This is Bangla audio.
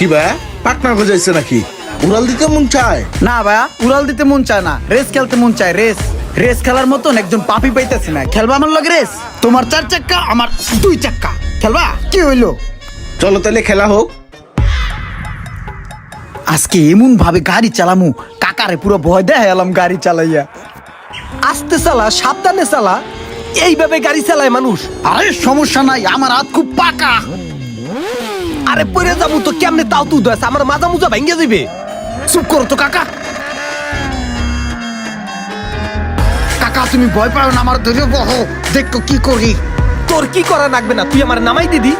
কি ভাই পার্টনার খোঁজাইছে নাকি? উড়াল দিতে মন চায়? না ভাইয়া, উড়াল দিতে মন চায় না, রেস খেলতে মন চায়। রেস রেস খেলার মতন একজন পাপি পাইতেছি না। খেলবা আমার লগে রেস? তোমার 4 চাক্কা, আমার 2 চাক্কা। খেলবা? কি হইলো? চলো তাহলে খেলা হোক। আজকে এমন ভাবে গাড়ি চালামু, কাকারে পুরো ভয় দেখালাম গাড়ি চালাইয়া। আস্তে চালা, সাবধানে চালা, এইভাবে গাড়ি চালায় মানুষ। আরে সমস্যা নাই, আমার হাত খুব পাকা। আরে পরে যাবো তো কেমনে, তাও তুই দোষ, আমার মাজা মুজা ভেঙে যাবে। চুপ করো তো কাকা। কাকা তুমি ভয় পাও না, আমার ধরে বহ, দেখো কি করি। তোর কি করা লাগবে না, তুই আমার নামাই দিদি।